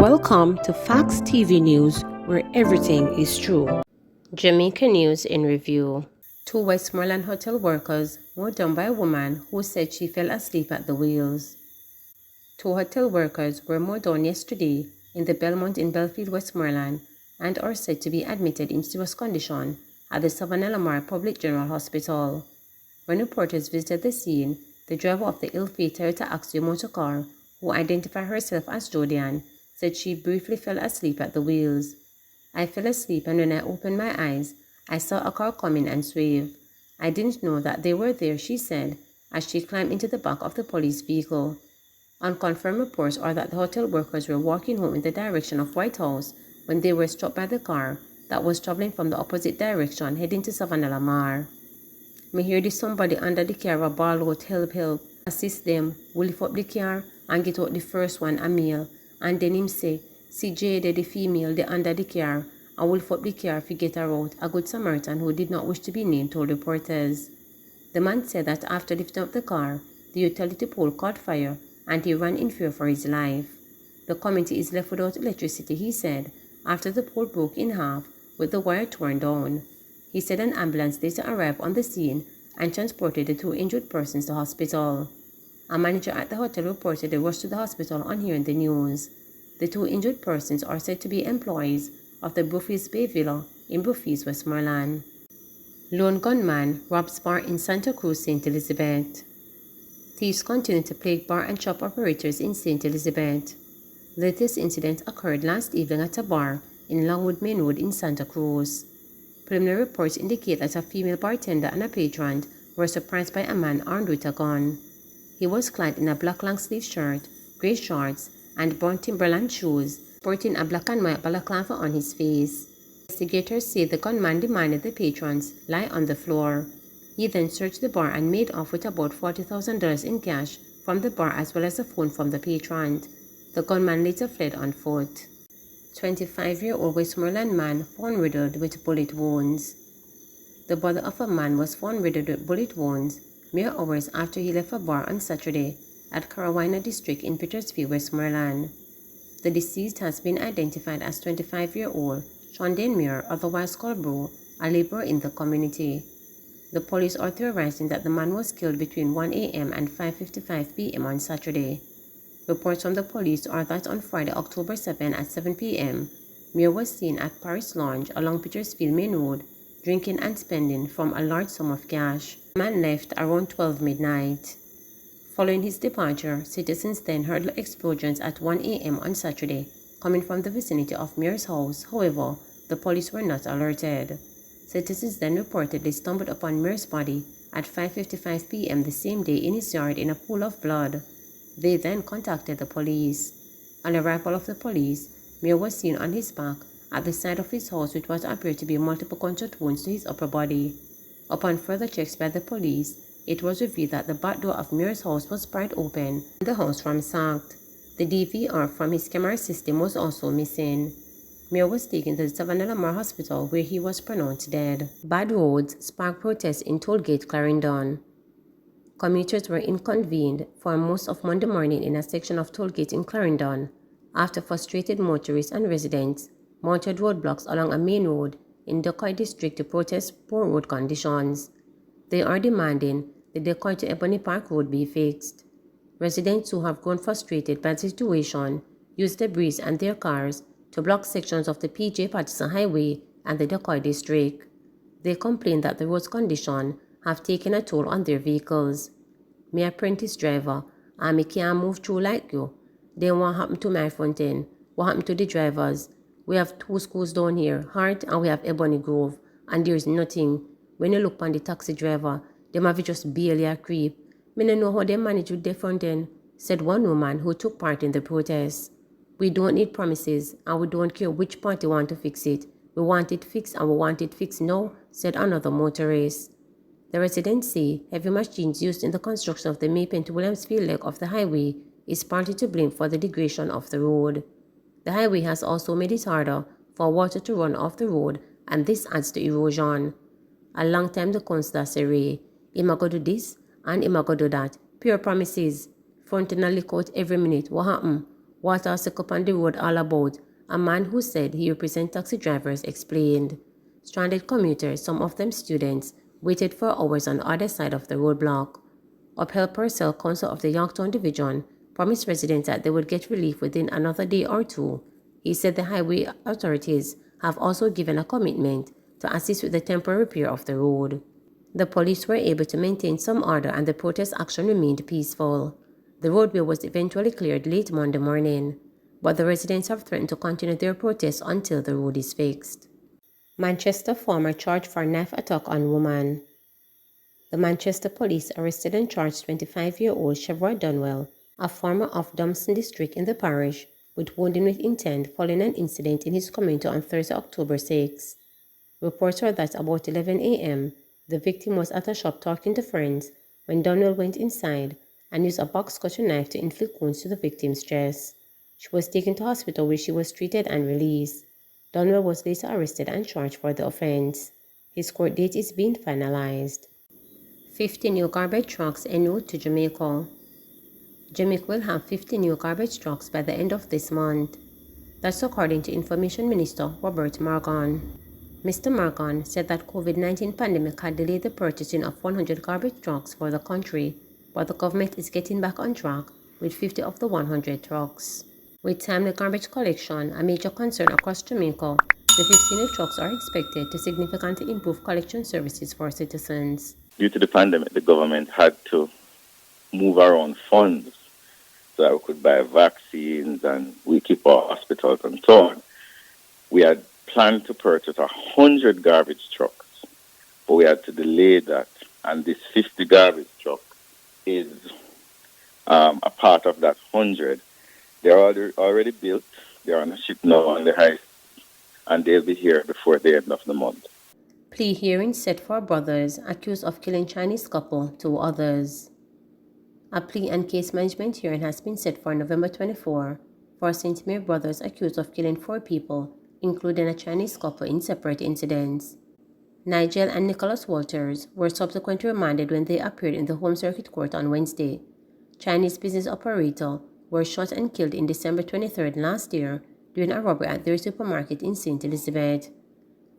Welcome to Facts TV News, where everything is true. Jamaica News in Review. Two Westmoreland hotel workers were done by a woman who said she fell asleep at the wheels. Two hotel workers were mowed down yesterday in the Belmont in Belfield, Westmoreland, and are said to be admitted in serious condition at the Savannah Lamar Public General Hospital. When reporters visited the scene, the driver of the ill-fated Toyota Axio motor car, who identified herself as Jodian, said she briefly fell asleep at the wheels. "I fell asleep, and when I opened my eyes, I saw a car coming and swerve. I didn't know that they were there," she said, as she climbed into the back of the police vehicle. Unconfirmed reports are that the hotel workers were walking home in the direction of White House when they were struck by the car that was traveling from the opposite direction heading to Savannah Lamar. "Me hear the somebody under the car a bawl out, 'Help, help.' Assist them, we lift up the car and get out the first one, a male. And then him say, 'See Jade, the female, they under the car, and we'll lift up the car if we get her out,' a good Samaritan who did not wish to be named told reporters. The man said that after lifting up the car, the utility pole caught fire and he ran in fear for his life. The community is left without electricity, he said, after the pole broke in half with the wire torn down. He said an ambulance later arrived on the scene and transported the two injured persons to hospital. A manager at the hotel reported they rushed to the hospital on hearing the news. The two injured persons are said to be employees of the Bruffies Bay Villa in Bruffies, Westmoreland. Lone gunman robs bar in Santa Cruz, St. Elizabeth. Thieves continue to plague bar and shop operators in St. Elizabeth. The latest incident occurred last evening at a bar in Longwood Main Road in Santa Cruz. Preliminary reports indicate that a female bartender and a patron were surprised by a man armed with a gun. He was clad in a black long-sleeve shirt, grey shorts, and brown Timberland shoes, sporting a black and white balaclava on his face. Investigators say the gunman demanded the patrons lie on the floor. He then searched the bar and made off with about $40,000 in cash from the bar as well as a phone from the patron. The gunman later fled on foot. 25-year-old Westmoreland man found riddled with bullet wounds. The body of a man was found riddled with bullet wounds mere hours after he left a bar on Saturday at Carolina District in Petersfield, Westmoreland. The deceased has been identified as 25-year-old Shondane Muir, otherwise called Bro, a laborer in the community. The police are theorizing that the man was killed between 1 a.m. and 5:55 p.m. on Saturday. Reports from the police are that on Friday, October 7 at 7 p.m., Muir was seen at Paris Lounge along Petersfield Main Road, drinking and spending from a large sum of cash. The man left around 12 midnight. Following his departure, citizens then heard explosions at 1 a.m. on Saturday, coming from the vicinity of Muir's house. However, the police were not alerted. Citizens then reportedly stumbled upon Muir's body at 5:55 p.m. the same day in his yard in a pool of blood. They then contacted the police. On arrival of the police, Muir was seen on his back at the side of his house with what appeared to be multiple gunshot wounds to his upper body. Upon further checks by the police, it was revealed that the back door of Muir's house was pried open and the house ransacked. The DVR from his camera system was also missing. Muir was taken to the Savannah Lamar Hospital where he was pronounced dead. Bad roads sparked protests in Tollgate, Clarendon. Commuters were inconvened for most of Monday morning in a section of Tollgate in Clarendon after frustrated motorists and residents mounted roadblocks along a main road in Decoy District to protest poor road conditions. They are demanding the Decoy to Ebony Park Road be fixed. Residents who have grown frustrated by the situation use the breeze and their cars to block sections of the P.J. Patterson Highway and the Decoy District. They complain that the road's condition have taken a toll on their vehicles. "Me apprentice driver, and me can't move through like you. Then what happened to my front end? What happened to the drivers? We have two schools down here, Hart and we have Ebony Grove, and there is nothing. When you look on the taxi driver, them have just barely a creep. Me no know how they manage with their front end," said one woman who took part in the protest. "We don't need promises, and we don't care which party want to fix it. We want it fixed, and we want it fixed now," said another motorist. The residents say heavy machines used in the construction of the Maypen to Williamsfield leg of the highway is partly to blame for the degradation of the road. The highway has also made it harder for water to run off the road, and this adds to erosion. "A long time the councillor say, him a go do this and him a go do that. Pure promises. Front and a lick out every minute. What happen? What are sick up on the road all about? A man who said he represents taxi drivers explained. Stranded commuters, some of them students, waited for hours on the other side of the roadblock. Upheld Purcell, council of the Yorktown Division, promised residents that they would get relief within another day or two. He said the highway authorities have also given a commitment to assist with the temporary repair of the road. The police were able to maintain some order and the protest action remained peaceful. The roadway was eventually cleared late Monday morning, but the residents have threatened to continue their protests until the road is fixed. Manchester farmer charged for knife attack on woman. The Manchester police arrested and charged 25-year-old Chevroy Dunwell, a farmer of Dumpston district in the parish, with wounding with intent following an incident in his community on Thursday, October 6. Reports are that about 11 a.m., the victim was at a shop talking to friends when Dunwell went inside and used a box-cutter knife to inflict wounds to the victim's chest. She was taken to hospital where she was treated and released. Dunwell was later arrested and charged for the offense. His court date is being finalized. 50 new garbage trucks en route to Jamaica. Jamaica will have 50 new garbage trucks by the end of this month. That's according to Information Minister Robert Morgan. Mr. Morgan said that COVID-19 pandemic had delayed the purchasing of 100 garbage trucks for the country, but the government is getting back on track with 50 of the 100 trucks. With timely garbage collection a major concern across Jamaica, the 50 new trucks are expected to significantly improve collection services for citizens. Due to the pandemic, the government had to move around funds so that we could buy vaccines and we keep our hospitals and so on. We had planned to purchase 100 garbage trucks, but we had to delay that. And this 50 garbage truck is a part of that 100. They're already built. They're on a ship now on the high, and they'll be here before the end of the month. Plea hearing set for brothers accused of killing Chinese couple, 2 others. A plea and case management hearing has been set for November 24 for St. Mary brothers accused of killing 4 people, including a Chinese couple in separate incidents. Nigel and Nicholas Walters were subsequently remanded when they appeared in the Home Circuit Court on Wednesday. Chinese business operator were shot and killed in December 23rd last year during a robbery at their supermarket in St. Elizabeth.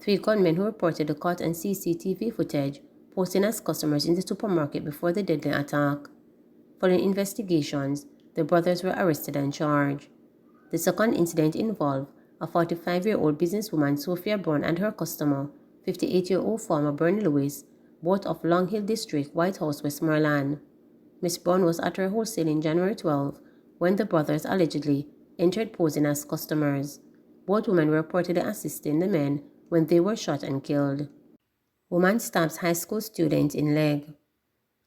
3 gunmen who reported the caught on CCTV footage posing as customers in the supermarket before the deadly attack. Following investigations, the brothers were arrested and charged. The second incident involved a 45-year-old businesswoman Sophia Brown and her customer, 58-year-old farmer Bernie Lewis, both of Long Hill District, White House, Westmoreland. Miss Brown was at her wholesale in January 12 when the brothers allegedly entered posing as customers. Both women were reportedly assisting the men when they were shot and killed. Woman stabs high school student in leg.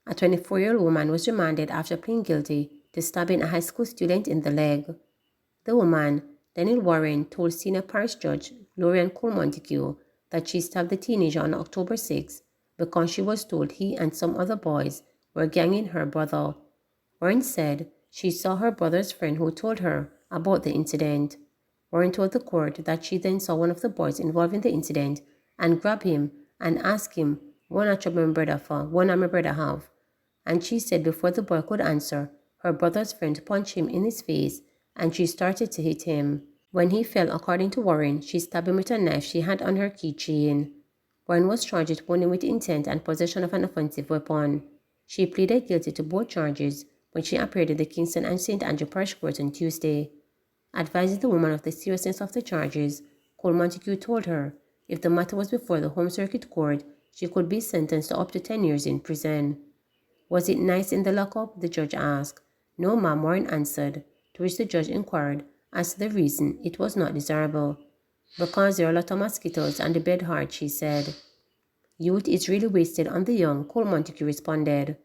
A 24-year-old woman was remanded after pleading guilty to stabbing a high school student in the leg. The woman, Daniel Warren, told Senior Parish Judge Lorian Cole Montague that she stabbed the teenager on October 6 because she was told he and some other boys were ganging her brother. Warren said she saw her brother's friend who told her about the incident. Warren told the court that she then saw one of the boys involved in the incident and grabbed him and asked him, "What a trouble my brother for? What am my brother have?" And she said before the boy could answer, her brother's friend punched him in his face and she started to hit him. When he fell, according to Warren, she stabbed him with a knife she had on her keychain. Warren was charged with wounding with intent and possession of an offensive weapon. She pleaded guilty to both charges when she appeared in the Kingston and St. Andrew Parish Court on Tuesday. Advising the woman of the seriousness of the charges, Cole Montague told her if the matter was before the Home Circuit Court, she could be sentenced to up to 10 years in prison. "Was it nice in the lockup?" the judge asked. "No, ma'am," Warren answered, to which the judge inquired as to the reason it was not desirable. "Because there are a lot of mosquitoes and the bed hard," she said. "Youth is really wasted on the young," Cole Montague responded.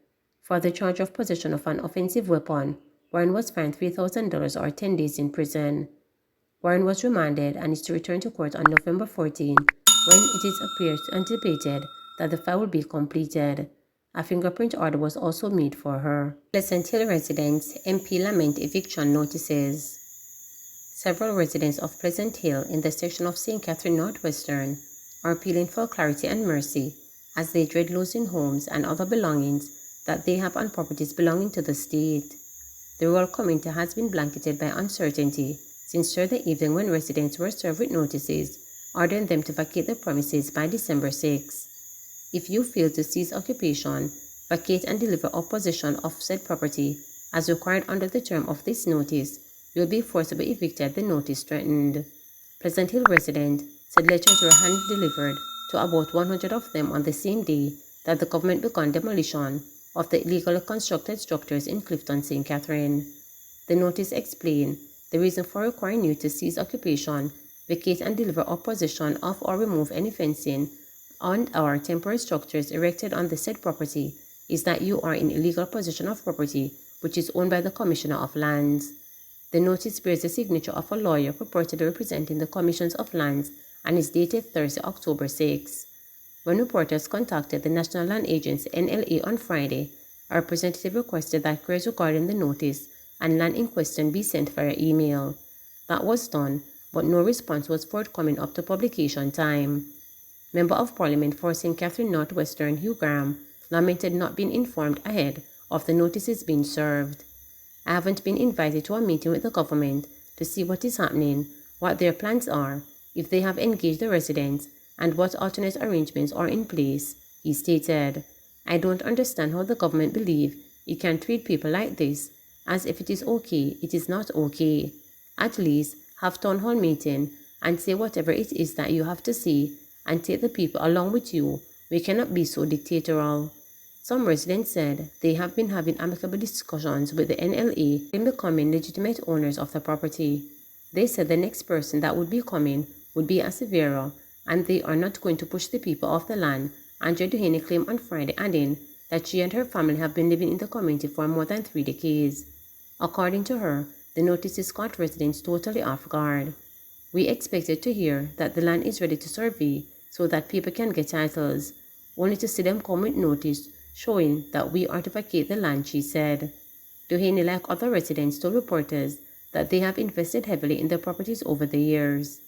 For the charge of possession of an offensive weapon, Warren was fined $3,000 or 10 days in prison. Warren was remanded and is to return to court on November 14, when it appears anticipated that the file will be completed. A fingerprint order was also made for her. Pleasant Hill residents, MP lament eviction notices. Several residents of Pleasant Hill in the section of St. Catherine Northwestern are appealing for clarity and mercy as they dread losing homes and other belongings that they have on properties belonging to the state. The rural community has been blanketed by uncertainty since Thursday evening when residents were served with notices ordering them to vacate the premises by December 6. If you fail to cease occupation, vacate and deliver opposition of said property as required under the term of this notice, you will be forced to be evicted, the notice threatened. Pleasant Hill resident said letters were hand-delivered to about 100 of them on the same day that the government began demolition of the illegally constructed structures in Clifton, St. Catherine. The notice explained the reason for requiring you to cease occupation, vacate and deliver opposition of or remove any fencing and/or temporary structures erected on the said property is that you are in illegal possession of property which is owned by the Commissioner of Lands. The notice bears the signature of a lawyer purportedly representing the Commissions of Lands and is dated Thursday, October 6. When reporters contacted the National Land Agency (NLA) on Friday, a representative requested that queries regarding the notice and land in question be sent via email. That was done, but no response was forthcoming up to publication time. Member of Parliament for St. Catherine Northwestern Hugh Graham lamented not being informed ahead of the notices being served. I haven't been invited to a meeting with the government to see what is happening, what their plans are, if they have engaged the residents, and what alternate arrangements are in place, he stated. I don't understand how the government believe it can treat people like this, as if it is okay, it is not okay. At least have town hall meeting and say whatever it is that you have to say and take the people along with you. We cannot be so dictatorial. Some residents said they have been having amicable discussions with the NLA in becoming legitimate owners of the property. They said the next person that would be coming would be a Severa, and they are not going to push the people off the land, Andrea Duhaney claimed on Friday, adding that she and her family have been living in the community for more than 3 decades. According to her, the notices caught residents totally off guard. We expected to hear that the land is ready to survey so that people can get titles, only to see them come with notice showing that we are to vacate the land, she said. Duhaney, like other residents, told reporters that they have invested heavily in their properties over the years.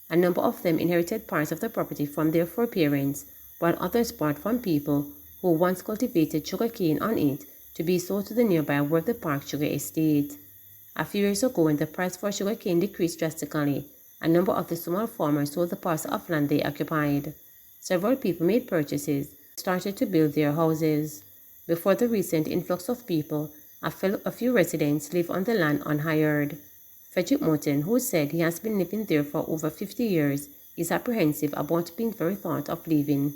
A number of them inherited parts of the property from their foreparents, while others bought from people who once cultivated sugarcane on it to be sold to the nearby Worthy Park Sugar Estate. A few years ago, when the price for sugarcane decreased drastically, a number of the small farmers sold the parcel of land they occupied. Several people made purchases, started to build their houses. Before the recent influx of people, a few residents live on the land unhired. Frederick Morton, who said he has been living there for over 50 years, is apprehensive about being very thought of leaving.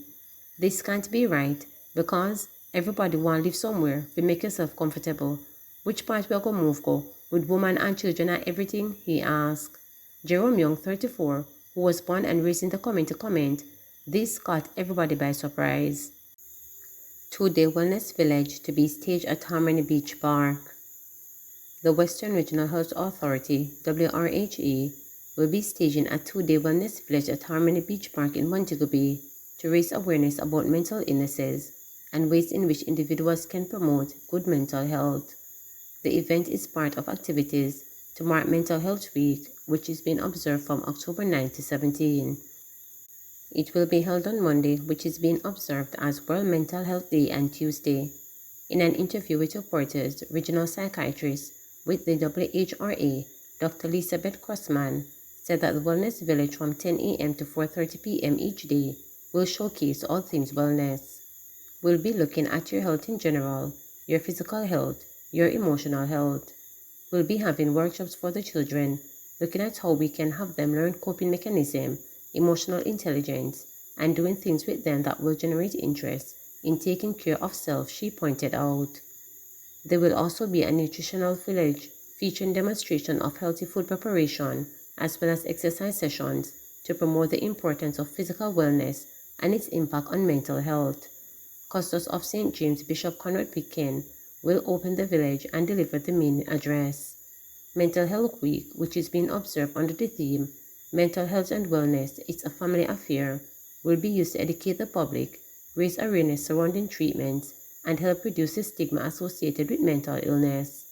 This can't be right, because everybody want to live somewhere to make yourself comfortable. Which part we are going to move go? With women and children and everything? He asked. Jerome Young, 34, who was born and raised in the community, comment, this caught everybody by surprise. 2-day wellness village to be staged at Harmony Beach Park. The Western Regional Health Authority, WRHA, will be staging a 2-day wellness village at Harmony Beach Park in Montego Bay to raise awareness about mental illnesses and ways in which individuals can promote good mental health. The event is part of activities to mark Mental Health Week, which is being observed from October 9 to 17. It will be held on Monday, which is being observed as World Mental Health Day, and Tuesday. In an interview with reporters, regional psychiatrist with the WHRA, Dr. Elizabeth Crossman, said that the Wellness Village from 10 a.m. to 4:30 p.m. each day will showcase all things wellness. We'll be looking at your health in general, your physical health, your emotional health. We'll be having workshops for the children, looking at how we can have them learn coping mechanism, emotional intelligence, and doing things with them that will generate interest in taking care of self, she pointed out. There will also be a nutritional village featuring demonstration of healthy food preparation as well as exercise sessions to promote the importance of physical wellness and its impact on mental health. Custos of St. James Bishop Conrad Pitkin will open the village and deliver the main address. Mental Health Week, which is being observed under the theme Mental Health and Wellness, It's a Family Affair, will be used to educate the public, raise awareness surrounding treatments, and help reduce the stigma associated with mental illness.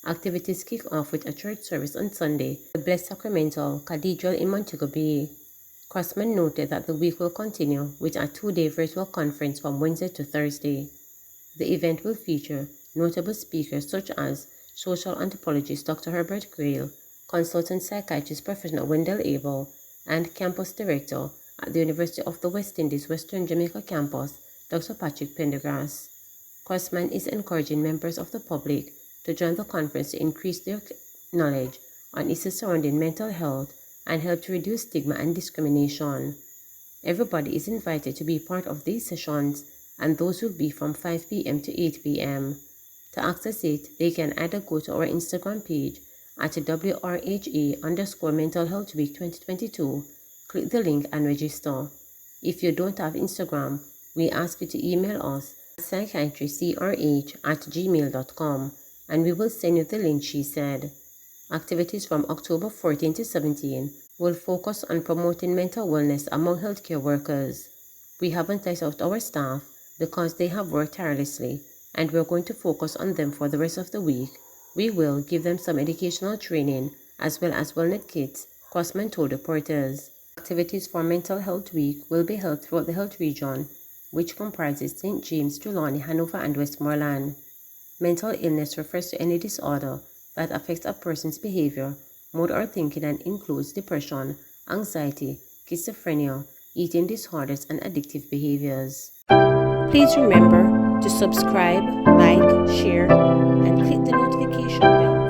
Activities kick off with a church service on Sunday at the Blessed Sacramental Cathedral in Montego Bay. Crossman noted that the week will continue with a 2-day virtual conference from Wednesday to Thursday. The event will feature notable speakers such as social anthropologist Dr. Herbert Grail, consultant psychiatrist Professor Wendell Abel, and campus director at the University of the West Indies Western Jamaica campus, Dr. Patrick Pendergrass. Crossman is encouraging members of the public to join the conference to increase their knowledge on issues surrounding mental health and help to reduce stigma and discrimination. Everybody is invited to be part of these sessions, and those will be from 5 p.m. to 8 p.m. To access it, they can either go to our Instagram page at WRHA_Mental Health Week 2022, click the link and register. If you don't have Instagram, we ask you to email us at psychiatrycrh@gmail.com and we will send you the link, she said. Activities from October 14 to 17 will focus on promoting mental wellness among healthcare workers. We haven't let out our staff because they have worked tirelessly, and we're going to focus on them for the rest of the week. We will give them some educational training as well as wellness kits, Crossman told reporters. Activities for Mental Health Week will be held throughout the health region, which comprises St. James, Trelawney, Hanover, and Westmoreland. Mental illness refers to any disorder that affects a person's behavior, mood, or thinking and includes depression, anxiety, schizophrenia, eating disorders, and addictive behaviors. Please remember to subscribe, like, share, and click the notification bell